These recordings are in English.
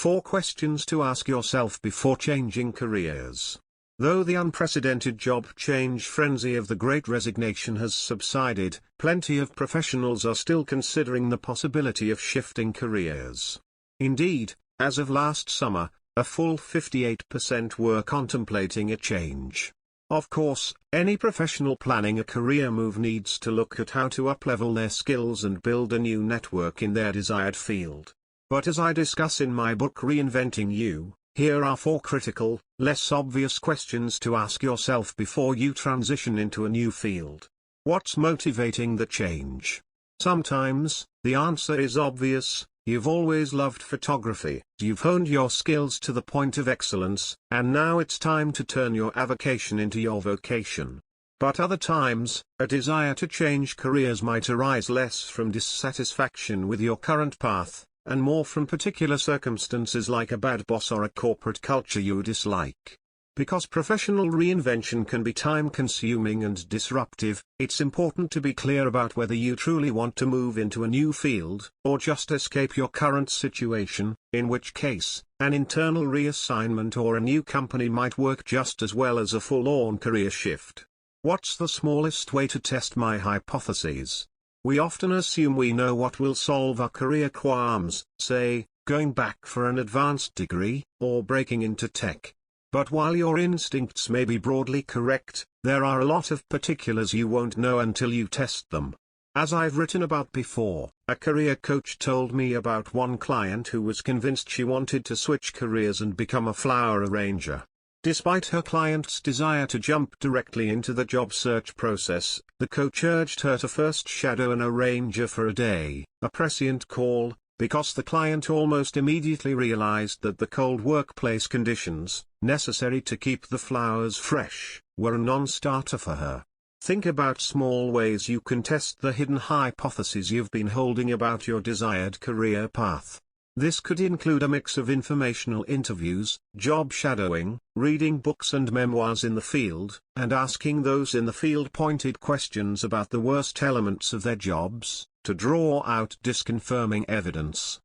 4 questions to ask yourself before changing careers. Though the unprecedented job change frenzy of the Great Resignation has subsided, plenty of professionals are still considering the possibility of shifting careers. Indeed, as of last summer, a full 58% were contemplating a change. Of course, any professional planning a career move needs to look at how to up-level their skills and build a new network in their desired field. But as I discuss in my book Reinventing You, here are 4 critical, less obvious questions to ask yourself before you transition into a new field. What's motivating the change? Sometimes, the answer is obvious: you've always loved photography, you've honed your skills to the point of excellence, and now it's time to turn your avocation into your vocation. But other times, a desire to change careers might arise less from dissatisfaction with your current path, and more from particular circumstances like a bad boss or a corporate culture you dislike. Because professional reinvention can be time-consuming and disruptive, it's important to be clear about whether you truly want to move into a new field, or just escape your current situation, in which case, an internal reassignment or a new company might work just as well as a full-on career shift. What's the smallest way to test my hypotheses? We often assume we know what will solve our career qualms, say, going back for an advanced degree, or breaking into tech. But while your instincts may be broadly correct, there are a lot of particulars you won't know until you test them. As I've written about before, a career coach told me about one client who was convinced she wanted to switch careers and become a flower arranger. Despite her client's desire to jump directly into the job search process, the coach urged her to first shadow an arranger for a day, a prescient call, because the client almost immediately realized that the cold workplace conditions, necessary to keep the flowers fresh, were a non-starter for her. Think about small ways you can test the hidden hypotheses you've been holding about your desired career path. This could include a mix of informational interviews, job shadowing, reading books and memoirs in the field, and asking those in the field pointed questions about the worst elements of their jobs, to draw out disconfirming evidence.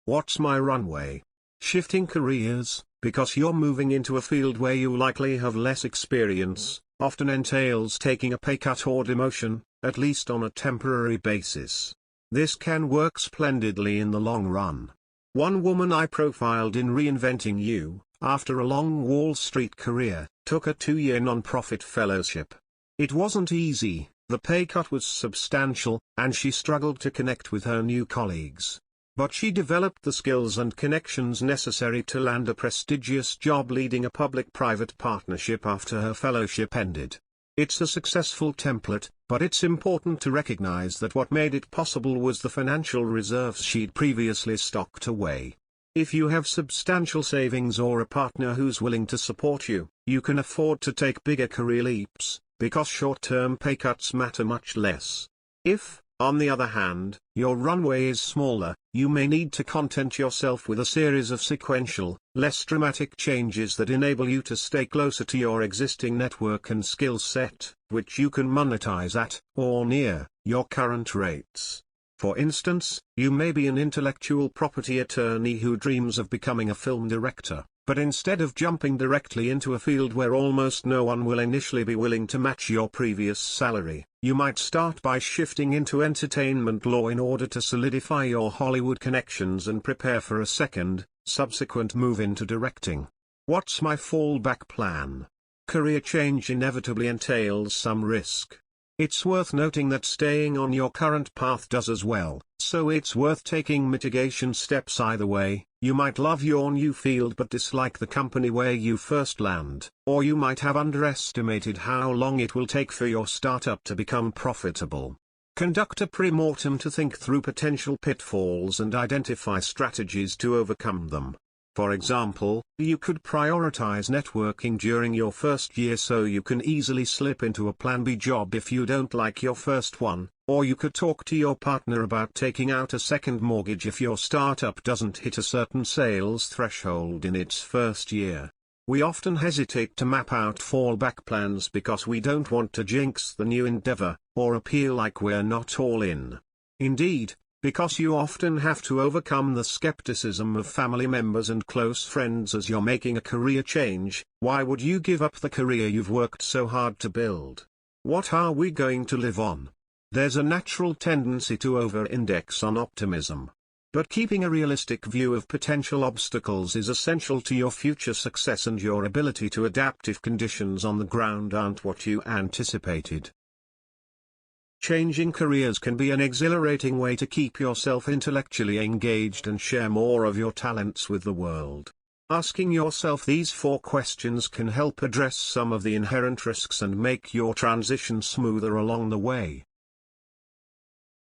What's my runway? Shifting careers, because you're moving into a field where you likely have less experience, often entails taking a pay cut or demotion, at least on a temporary basis. This can work splendidly in the long run. One woman I profiled in Reinventing You, after a long Wall Street career, took a 2-year non-profit fellowship. It wasn't easy, the pay cut was substantial, and she struggled to connect with her new colleagues. But she developed the skills and connections necessary to land a prestigious job leading a public-private partnership after her fellowship ended. It's a successful template, but it's important to recognize that what made it possible was the financial reserves she'd previously stocked away. If you have substantial savings or a partner who's willing to support you, you can afford to take bigger career leaps, because short-term pay cuts matter much less. If, on the other hand, your runway is smaller, you may need to content yourself with a series of sequential, less dramatic changes that enable you to stay closer to your existing network and skill set, which you can monetize at, or near, your current rates. For instance, you may be an intellectual property attorney who dreams of becoming a film director, but instead of jumping directly into a field where almost no one will initially be willing to match your previous salary, you might start by shifting into entertainment law in order to solidify your Hollywood connections and prepare for a subsequent move into directing. What's my fallback plan? Career change inevitably entails some risk. It's worth noting that staying on your current path does as well, so it's worth taking mitigation steps either way. You might love your new field but dislike the company where you first land, or you might have underestimated how long it will take for your startup to become profitable. Conduct a pre-mortem to think through potential pitfalls and identify strategies to overcome them. For example, you could prioritize networking during your first year so you can easily slip into a Plan B job if you don't like your first one, or you could talk to your partner about taking out a second mortgage if your startup doesn't hit a certain sales threshold in its first year. We often hesitate to map out fallback plans because we don't want to jinx the new endeavor, or appear like we're not all in. Indeed, because you often have to overcome the skepticism of family members and close friends as you're making a career change, why would you give up the career you've worked so hard to build? What are we going to live on? There's a natural tendency to over-index on optimism. But keeping a realistic view of potential obstacles is essential to your future success and your ability to adapt if conditions on the ground aren't what you anticipated. Changing careers can be an exhilarating way to keep yourself intellectually engaged and share more of your talents with the world. Asking yourself these 4 questions can help address some of the inherent risks and make your transition smoother along the way.